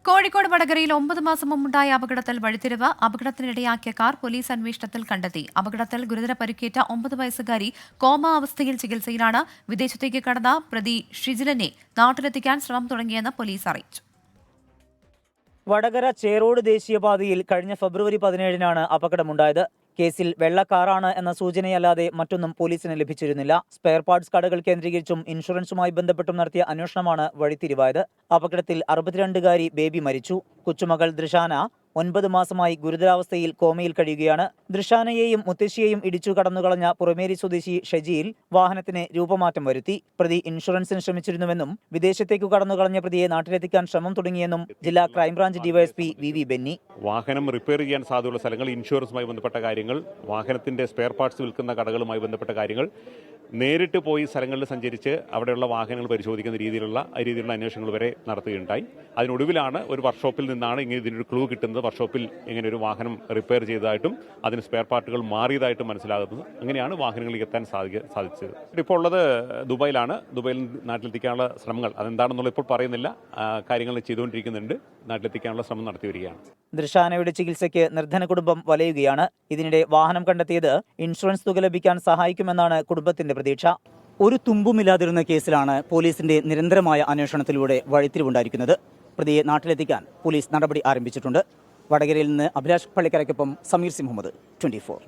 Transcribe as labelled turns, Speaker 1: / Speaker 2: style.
Speaker 1: കോഴിക്കോട് വടകരയിൽ 9 മാസം മുമ്പുണ്ടായ അപകടത്തിൽ വഴിത്തിരിവ്. അപകടത്തിനിടയാക്കിയ കാർ പോലീസ് അന്വേഷണത്തിൽ കണ്ടെത്തി. അപകടത്തിൽ ഗുരുതര പരിക്കേറ്റ 9 വയസ്സുകാരി കോമാ അവസ്ഥയിൽ ചികിത്സയിലാണ്. വിദേശത്തേക്ക് കടന്ന പ്രതി ഷിജിലിനെ നാട്ടിലെത്തിക്കാൻ ശ്രമം തുടങ്ങിയെന്ന് പോലീസ് അറിയിച്ചു.
Speaker 2: വടകര ചേറോട് ദേശീയപാതയിൽ കഴിഞ്ഞ ഫെബ്രുവരി 17-നാണ് അപകടമുണ്ടായത്. കേസിൽ വെള്ള കാറാണ് എന്ന സൂചനയല്ലാതെ മറ്റൊന്നും പോലീസിന് ലഭിച്ചിരുന്നില്ല. സ്പെയർ പാർട്സ് കടകൾ കേന്ദ്രീകരിച്ചും ഇൻഷുറൻസുമായി ബന്ധപ്പെട്ടും നടത്തിയ അന്വേഷണമാണ് വഴിത്തിരിവായത്. അപകടത്തിൽ 62-കാരി ബേബി മരിച്ചു. കൊച്ചുമകൾ ദൃശാന 9 മാസമായി ഗുരുതരാവസ്ഥയിൽ കോമയിൽ കഴിയുകയാണ്. ദൃശാനയെയും മുത്തശ്ശിയെയും ഇടിച്ചു കടന്നുകളഞ്ഞ പുറമേരി സ്വദേശി ഷജിയിൽ വാഹനത്തിന് രൂപമാറ്റം വരുത്തി. പ്രതി ഇൻഷുറൻസിന് ശ്രമിച്ചിരുന്നുവെന്നും വിദേശത്തേക്ക് കടന്നുകളഞ്ഞ പ്രതിയെ നാട്ടിലെത്തിക്കാൻ ശ്രമം തുടങ്ങിയെന്നും ജില്ലാ ക്രൈംബ്രാഞ്ച് ഡിവൈഎസ്പി വി ബെന്നി.
Speaker 3: വാഹനം റിപ്പയർ ചെയ്യാൻ സാധ്യതയുള്ള സ്ഥലങ്ങൾ, ഇൻഷുറൻസുമായി ബന്ധപ്പെട്ട കാര്യങ്ങൾ, വാഹനത്തിന്റെ സ്പെയർ പാർട്സ് വിൽക്കുന്ന കടകളുമായി ബന്ധപ്പെട്ട കാര്യങ്ങൾ, നേരിട്ട് പോയി സ്ഥലങ്ങളിൽ സഞ്ചരിച്ച് അവിടെയുള്ള വാഹനങ്ങൾ പരിശോധിക്കുന്ന രീതിയിലുള്ള അന്വേഷണങ്ങൾ വരെ നടത്തുകയുണ്ടായി. അതിനൊടുവിലാണ് ഒരു വർക്ക്ഷോപ്പിൽ നിന്നാണ് ഇങ്ങനെ ഇതിനൊരു ക്ലൂ കിട്ടുന്നത്. വർക്ക്ഷോപ്പിൽ ഇങ്ങനെ ഒരു വാഹനം റിപ്പയർ ചെയ്തതായിട്ടും അതിന് സ്പെയർ പാർട്ടുകൾ മാറിയതായിട്ടും മനസ്സിലാകുന്നത്. അങ്ങനെയാണ് വാഹനങ്ങളിലേക്ക് എത്താൻ സാധിച്ചത്. ഇപ്പോൾ ഉള്ളത് ദുബായിലാണ്. ദുബായിൽ നാട്ടിലെത്തിക്കാനുള്ള ശ്രമങ്ങൾ അതെന്താണെന്നുള്ള ഇപ്പോൾ പറയുന്നില്ല. കാര്യങ്ങൾ ചെയ്തുകൊണ്ടിരിക്കുന്നുണ്ട്. നാട്ടിലെത്തിക്കാനുള്ള ശ്രമം നടത്തി വരികയാണ്.
Speaker 2: ദൃശാനയുടെ ചികിത്സയ്ക്ക് നിർധന കുടുംബം വലയുകയാണ്. ഇതിനിടെ വാഹനം കണ്ടെത്തിയത് ഇൻഷുറൻസ് തുക ലഭിക്കാൻ സഹായിക്കുമെന്നാണ് കുടുംബത്തിന്റെ പ്രതീക്ഷ. ഒരു തുമ്പുമില്ലാതിരുന്ന കേസിലാണ് പോലീസിന്റെ നിരന്തരമായ അന്വേഷണത്തിലൂടെ വഴിത്തിരിവുണ്ടായിരിക്കുന്നത്. പ്രതിയെ നാട്ടിലെത്തിക്കാൻ പോലീസ് നടപടി ആരംഭിച്ചിട്ടുണ്ട്. വടകരയിൽ നിന്ന് അഭിലാഷ് പള്ളിക്കരയ്ക്കൊപ്പം സമീർ സി മുഹമ്മദ്, 24.